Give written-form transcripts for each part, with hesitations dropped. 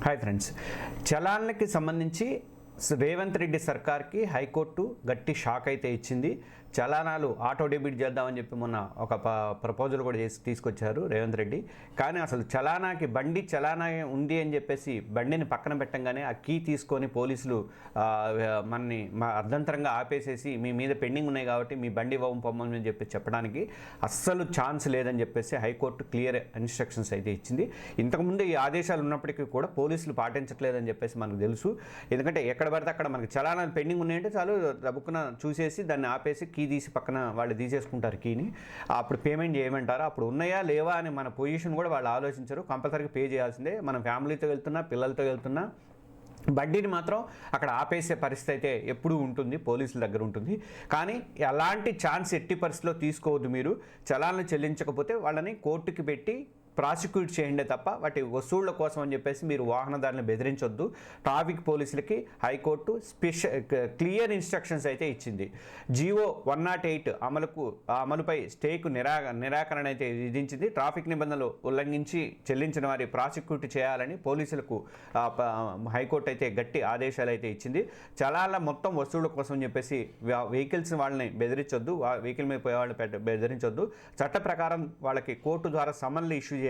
Hi friends, చలాన్లకి సంబంధించి Revanth Reddy సర్కార్కి high court గట్టి shock అయితే ఇచ్చింది. చలానాలు ఆటో డెబిట్ చేద్దామని చెప్పి మొన్న ఒక ప్రపోజల్ కూడా తీసుకొచ్చారు రేవంత్ రెడ్డి. కానీ అసలు బండి చలానా ఉంది అని చెప్పేసి బండిని పక్కన పెట్టంగానే ఆ కీ తీసుకొని పోలీసులు మనని అర్ధంతరంగా ఆపేసేసి మీ మీద పెండింగ్ ఉన్నాయి కాబట్టి మీ బండి ఇవ్వం పొమ్మని చెప్పి చెప్పడానికి అస్సలు ఛాన్స్ లేదని చెప్పేసి హైకోర్టు క్లియర్ ఇన్స్ట్రక్షన్స్ అయితే ఇచ్చింది. ఇంతకుముందు ఈ ఆదేశాలు ఉన్నప్పటికీ కూడా పోలీసులు పాటించట్లేదని చెప్పేసి మనకు తెలుసు. ఎందుకంటే ఎక్కడ పడితే అక్కడ మనకి చలానాలు పెండింగ్ ఉన్నాయంటే చాలు దబ్బుకున చూసేసి దాన్ని ఆపేసి కీ తీసి పక్కన వాళ్ళు తీసేసుకుంటారు కీని. అప్పుడు పేమెంట్ చేయమంటారు. అప్పుడు ఉన్నాయా లేవా అని మన పొజిషన్ కూడా వాళ్ళు ఆలోచించరు. కంపల్సరీగా పే చేయాల్సిందే. మనం ఫ్యామిలీతో వెళ్తున్నా, పిల్లలతో వెళ్తున్నా బండిని మాత్రం అక్కడ ఆపేసే పరిస్థితి అయితే ఎప్పుడూ ఉంటుంది, పోలీసుల దగ్గర ఉంటుంది. కానీ ఎలాంటి ఛాన్స్ ఎట్టి పరిస్థితిలో తీసుకోవద్దు. మీరు చలాన్లు చెల్లించకపోతే వాళ్ళని కోర్టుకి పెట్టి ప్రాసిక్యూట్ చేయండి తప్ప వాటి వసూళ్ల కోసం అని చెప్పేసి మీరు వాహనదారులను బెదిరించొద్దు. ట్రాఫిక్ పోలీసులకి హైకోర్టు క్లియర్ ఇన్స్ట్రక్షన్స్ అయితే ఇచ్చింది. జీవో 108 అమలుపై స్టేకు నిరాకరణ అయితే విధించింది. ట్రాఫిక్ నిబంధనలు ఉల్లంఘించి చెల్లించిన వారి ప్రాసిక్యూట్ చేయాలని పోలీసులకు హైకోర్టు అయితే గట్టి ఆదేశాలు అయితే ఇచ్చింది. చలాల మొత్తం వసూళ్ల కోసం అని చెప్పేసి వెహికల్స్ వాళ్ళని బెదిరించొద్దు, వెహికల్ మీద పోయే వాళ్ళని బెదిరించొద్దు. చట్ట ప్రకారం వాళ్ళకి కోర్టు ద్వారా సమన్లు ఇష్యూ చేయాలి.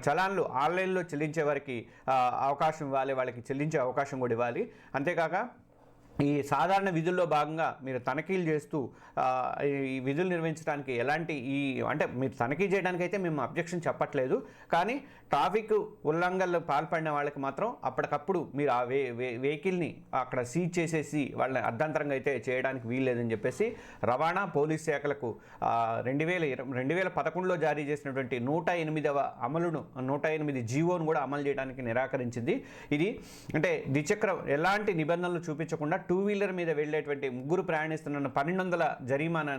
చలాన్లు ఆన్లైన్లో చెల్లించే వారికి అవకాశం ఇవ్వాలి, వాళ్ళకి చెల్లించే అవకాశం కూడా ఇవ్వాలి. అంతేకాక ఈ సాధారణ విధుల్లో భాగంగా మీరు తనిఖీలు చేస్తూ ఈ విధులు నిర్వహించడానికి అంటే మీరు తనిఖీ చేయడానికి అయితే మేము అబ్జెక్షన్ చెప్పట్లేదు. కానీ ట్రాఫిక్ ఉల్లంఘనలు పాల్పడిన వాళ్ళకి మాత్రం అప్పటికప్పుడు మీరు ఆ వెహికల్ని అక్కడ సీజ్ చేసేసి వాళ్ళని అర్ధంతరంగా అయితే చేయడానికి వీల్లేదని చెప్పేసి రవాణా పోలీస్ శాఖలకు 2011లో జారీ చేసినటువంటి 108 జీవోను కూడా అమలు చేయడానికి నిరాకరించింది. ఇది అంటే ఎలాంటి నిబంధనలు చూపించకుండా 2 వీలర్ మీద వెళ్ళేటువంటి ముగ్గురు ప్రయాణిస్తున్న 1200 జరిమానా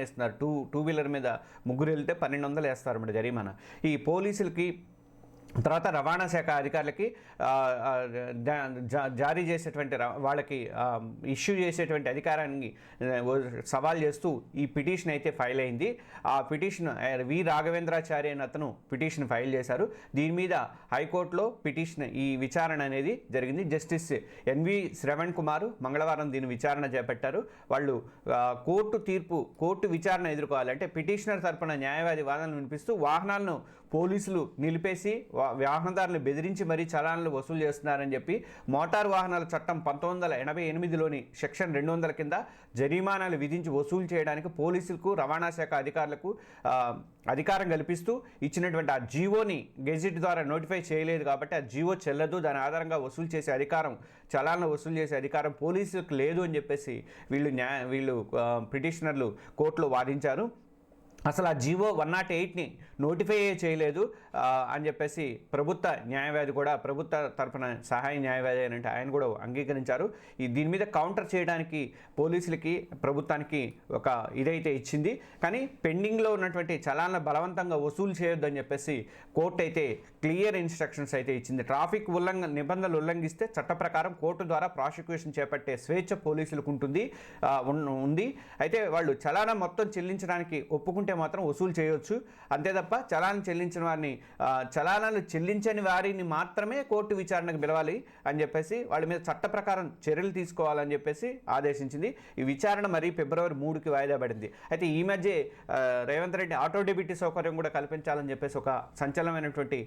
ఇస్తున్నారు. టూ వీలర్ మీద ముగ్గురు వెళ్తే 1200 వేస్తారు జరిమానా. ఈ పోలీసులకి తర్వాత రవాణా శాఖ అధికారులకి జారీ చేసేటువంటి వాళ్ళకి ఇష్యూ చేసేటువంటి అధికారాన్ని సవాల్ చేస్తూ ఈ పిటిషన్ అయితే ఫైల్ అయింది. ఆ పిటిషన్ వి రాఘవేంద్రాచారి అని అతను పిటిషన్ ఫైల్ చేశారు. దీని మీద హైకోర్టులో ఈ విచారణ అనేది జరిగింది. జస్టిస్ ఎన్వి శ్రవణ్ కుమార్ మంగళవారం దీని విచారణ చేపట్టారు. వాళ్ళు కోర్టు విచారణ ఎదుర్కోవాలి అంటే పిటిషనర్ తరపున న్యాయవాది వాదనలు వినిపిస్తూ వాహనాలను పోలీసులు నిలిపేసి వాహనదారులు బెదిరించి మరీ చలాన్లు వసూలు చేస్తున్నారని చెప్పి మోటారు వాహనాల చట్టం 1988లోని సెక్షన్ 200 కింద జరిమానాలు విధించి వసూలు చేయడానికి పోలీసులకు రవాణా శాఖ అధికారులకు అధికారం కల్పిస్తూ ఇచ్చినటువంటి ఆ జీవోని గెజిట్ ద్వారా నోటిఫై చేయలేదు కాబట్టి ఆ జీవో చెల్లదు. దాని ఆధారంగా వసూలు చేసే అధికారం, చలాన్లు వసూలు చేసే అధికారం పోలీసులకు లేదు అని చెప్పేసి వీళ్ళు పిటిషనర్లు కోర్టులో వాదించారు. అసలు ఆ జీవో 108ని నోటిఫై చేయలేదు అని చెప్పేసి ప్రభుత్వ తరపున సహాయ న్యాయవాది అంటే ఆయన కూడా అంగీకరించారు. దీని మీద కౌంటర్ చేయడానికి పోలీసులకి ప్రభుత్వానికి ఒక ఇదైతే ఇచ్చింది. కానీ పెండింగ్లో ఉన్నటువంటి చలాన్ల బలవంతంగా వసూలు చేయొద్దని చెప్పేసి కోర్టు అయితే క్లియర్ ఇన్స్ట్రక్షన్స్ అయితే ఇచ్చింది. ట్రాఫిక్ నిబంధనలు ఉల్లంఘిస్తే చట్ట ప్రకారం కోర్టు ద్వారా ప్రాసిక్యూషన్ చేపట్టే స్వేచ్ఛ పోలీసులకు ఉంది. అయితే వాళ్ళు చలానా మొత్తం చెల్లించడానికి ఒప్పుకుంటే మాత్రం వసూలు చేయవచ్చు. అంతే తప్ప చలానా చెల్లించిన వారిని చలానాలు చెల్లించని వారిని మాత్రమే కోర్టు విచారణకు పిలవాలి అని చెప్పేసి వాళ్ళ మీద చట్ట ప్రకారం చర్యలు తీసుకోవాలని చెప్పేసి ఆదేశించింది. ఈ విచారణ మరి ఫిబ్రవరి 3కి వాయిదా పడింది. అయితే ఈ మధ్య రేవంత్ రెడ్డి ఆటో డెబిట్ సౌకర్యం కూడా కల్పించాలని చెప్పేసి ఒక సంచలనమైనటువంటి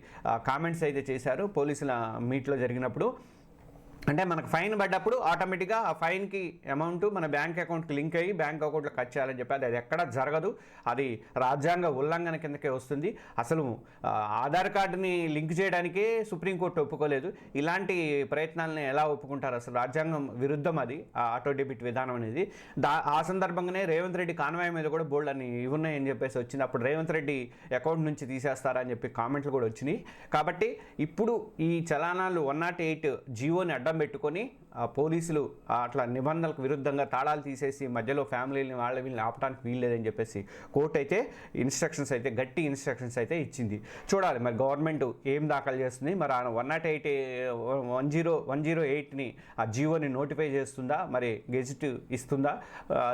కామెంట్స్ అయితే చేశారు పోలీసుల మీట్లో జరిగినప్పుడు. అంటే మనకు ఫైన్ పడ్డప్పుడు ఆటోమేటిక్గా ఆ ఫైన్కి అమౌంట్ మన బ్యాంక్ అకౌంట్కి లింక్ అయ్యి బ్యాంక్ అకౌంట్లో ఖర్చు చేయాలని చెప్పి అది ఎక్కడా జరగదు. అది రాజ్యాంగ ఉల్లంఘన కిందకే వస్తుంది. అసలు ఆధార్ కార్డుని లింక్ చేయడానికే సుప్రీంకోర్టు ఒప్పుకోలేదు. ఇలాంటి ప్రయత్నాలని ఎలా ఒప్పుకుంటారు? అసలు రాజ్యాంగం విరుద్ధం అది ఆటో డెబిట్ విధానం అనేది. ఆ సందర్భంగానే రేవంత్ రెడ్డి కాన్వాయ్ మీద కూడా బోల్డ్ అని ఉన్నాయని చెప్పేసి వచ్చింది. అప్పుడు రేవంత్ రెడ్డి అకౌంట్ నుంచి తీసేస్తారా అని చెప్పి కామెంట్లు కూడా వచ్చినాయి. కాబట్టి ఇప్పుడు ఈ చలానాలు 108 జీవోని అడ్డం పెట్టుకొని పోలీసులు అట్లా నిబంధనలకు విరుద్ధంగా తాళాలు తీసేసి మధ్యలో ఫ్యామిలీని వీళ్ళని ఆపడానికి వీల్లేదని చెప్పేసి కోర్టు అయితే ఇన్స్ట్రక్షన్స్ అయితే గట్టి ఇన్స్ట్రక్షన్స్ అయితే ఇచ్చింది. చూడాలి మరి గవర్నమెంట్ ఏం దాఖలు చేస్తుంది, మరి 108 108ని ఆ జీవోని నోటిఫై చేస్తుందా, మరి గెజిట్ ఇస్తుందా,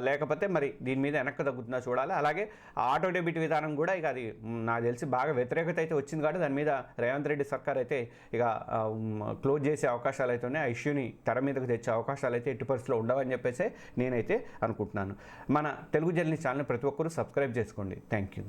లేకపోతే మరి దీని మీద వెనక్కి తగ్గుతుందా చూడాలి. అలాగే ఆటో డెబిట్ విధానం కూడా ఇక అది నాకు తెలిసి బాగా వ్యతిరేకత అయితే వచ్చింది కాబట్టి దాని మీద రేవంత్ రెడ్డి సర్కార్ అయితే ఇక క్లోజ్ చేసే అవకాశాలు అయితే ఉన్నాయి. ఆ ఇష్యూని తెర మీదకు తెచ్చే అవకాశాలు అయితే ఎట్టి పరిస్థితుల్లో ఉండవని చెప్పేసి నేనైతే అనుకుంటున్నాను. మన తెలుగు జర్నలిస్ట్ ఛానల్ ప్రతి ఒక్కరూ సబ్స్క్రైబ్ చేసుకోండి. Thank you.